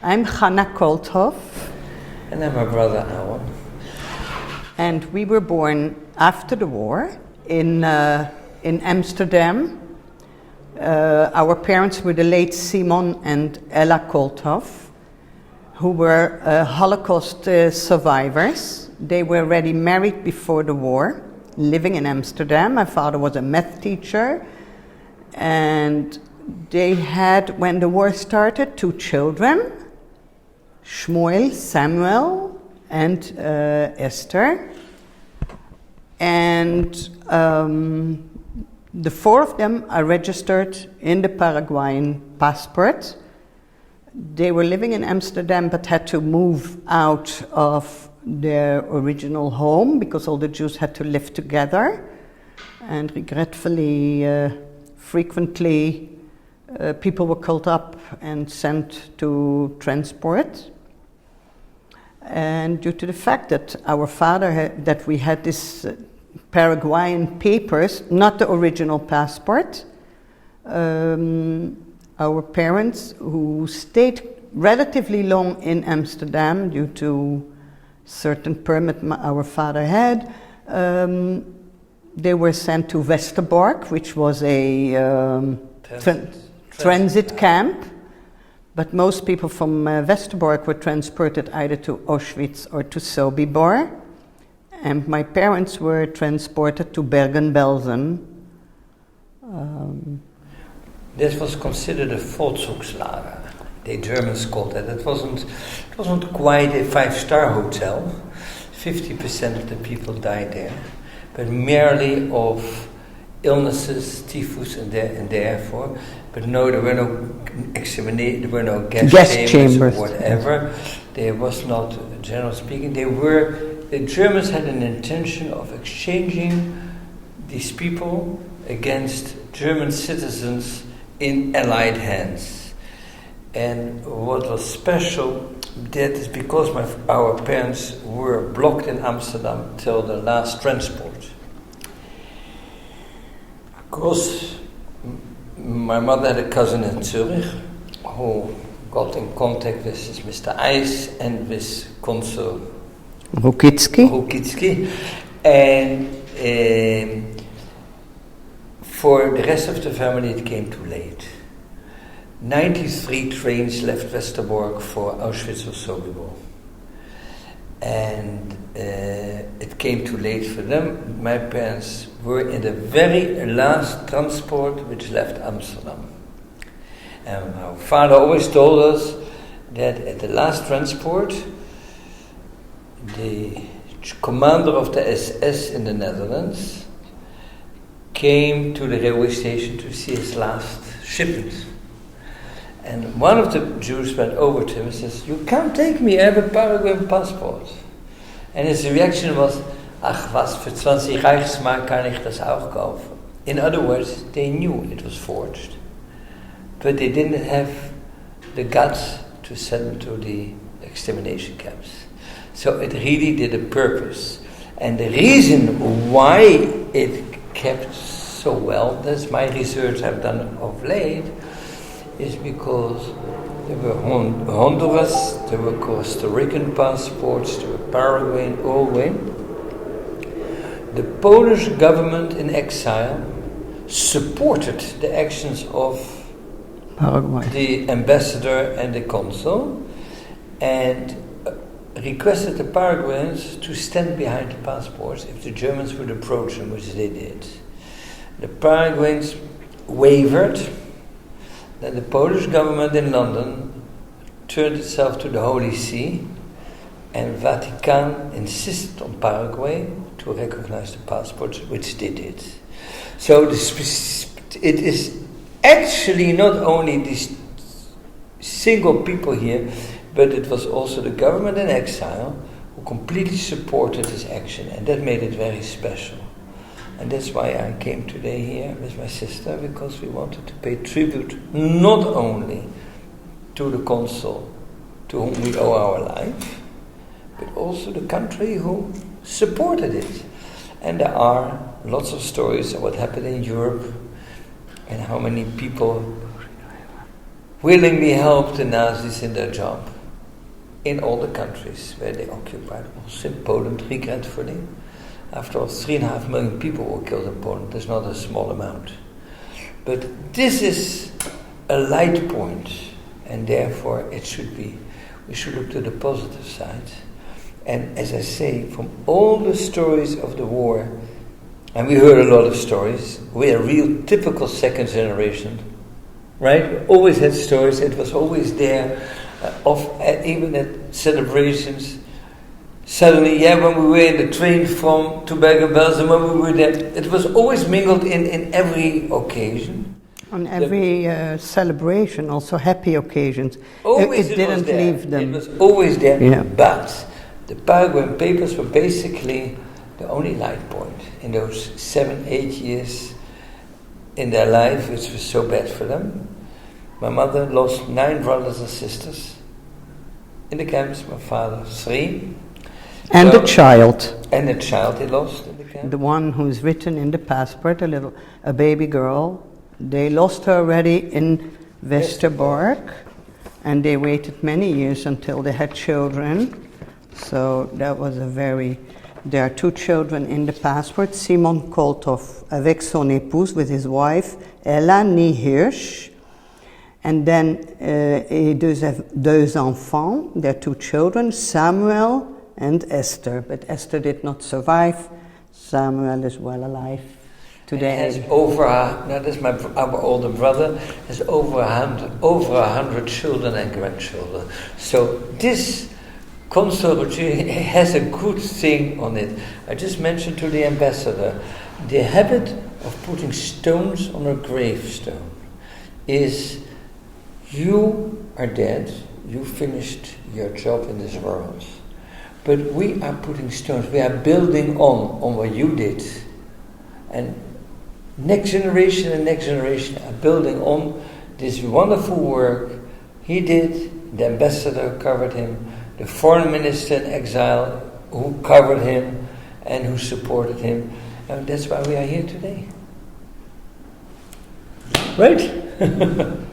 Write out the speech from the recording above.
I'm Hanna Kolthoff. And I'm my brother Alan. And we were born after the war in Amsterdam. Our parents were the late Simon and Ella Kolthoff, who were Holocaust survivors. They were already married before the war, living in Amsterdam. My father was a math teacher, and they had, when the war started, 2 children, Shmuel, Samuel, and Esther. And the 4 of them are registered in the Paraguayan passport. They were living in Amsterdam but had to move out of their original home because all the Jews had to live together. And regretfully, frequently, people were called up and sent to transport. And due to the fact that our father that we had this Paraguayan papers, not the original passport, our parents, who stayed relatively long in Amsterdam due to certain permit our father had, they were sent to Westerbork, which was a transit camp. But most people from Westerbork were transported either to Auschwitz or to Sobibor. And my parents were transported to Bergen-Belsen. This was considered a Vollzugslager. The Germans called that. It wasn't quite a 5-star hotel. 50% of the people died there, but merely of illnesses, typhus, and therefore. But no, there were no there were no gas chambers or whatever. There was not, generally speaking, the Germans had an intention of exchanging these people against German citizens in Allied hands. And what was special, that is because our parents were blocked in Amsterdam till the last transport. Of course, my mother had a cousin in Zurich who got in contact with Mr. Eis and with Consul Rukitsky. And for the rest of the family it came too late. 93 trains left Westerbork for Auschwitz or Sobibor. And it came too late for them. My parents were in the very last transport which left Amsterdam. And our father always told us that at the last transport, the commander of the SS in the Netherlands came to the railway station to see his last shipment. And one of the Jews went over to him and says, "You can't take me, I have a Paraguayan passport." And his reaction was, "Ach was, für 20 Reichsmark kann ich das auch kaufen." In other words, they knew it was forged, but they didn't have the guts to send them to the extermination camps. So it really did a purpose. And the reason why it kept so well, that's my research I've done of late, is because there were Honduras, there were Costa Rican passports, there were Paraguayan, Uruguayan. The Polish government in exile supported the actions of Paraguay, the ambassador and the consul, and requested the Paraguayans to stand behind the passports if the Germans would approach them, which they did. The Paraguayans wavered. Then the Polish government in London turned itself to the Holy See, and Vatican insisted on Paraguay to recognize the passports, which they did. So it is actually not only these single people here, but it was also the government in exile who completely supported this action, and that made it very special. And that's why I came today here with my sister, because we wanted to pay tribute not only to the consul to whom we owe our life, but also the country who supported it. And there are lots of stories of what happened in Europe and how many people willingly helped the Nazis in their job. in all the countries where they occupied. Also in Poland, regretfully. After all, 3.5 million people were killed in Poland. That's not a small amount. But this is a light point, and therefore it should be. We should look to the positive side. And as I say, from all the stories of the war, and we heard a lot of stories, we're a real typical second generation, right? We always had stories, it was always there, even at celebrations. Suddenly, when we were in the train to Bergen-Belsen, when we were there, it was always mingled in every occasion. On every celebration, also happy occasions. Always it didn't leave them. It was always there, Yeah. but the Paraguayan papers were basically the only light point in those 7-8 years in their life, which was so bad for them. My mother lost 9 brothers and sisters in the camps, my father 3. And So- a child. And a child he lost in the camp. The one who's written in the passport, a baby girl. They lost her already in Westerbork, and they waited many years until they had children. So that was there are 2 children in the passport. Simon Koltov avec son épouse, with his wife, Ella Hirsch. And then deux enfants, their 2 children, Samuel and Esther. But Esther did not survive. Samuel is well alive today. Has our older brother has over 100 children and grandchildren. So this Consul Roger has a good thing on it. I just mentioned to the ambassador, the habit of putting stones on a gravestone is, you are dead, you finished your job in this world. But we are putting stones, we are building on what you did. And next generation and next generation are building on this wonderful work he did. The ambassador covered him, the foreign minister in exile who covered him and who supported him. And that's why we are here today. Right?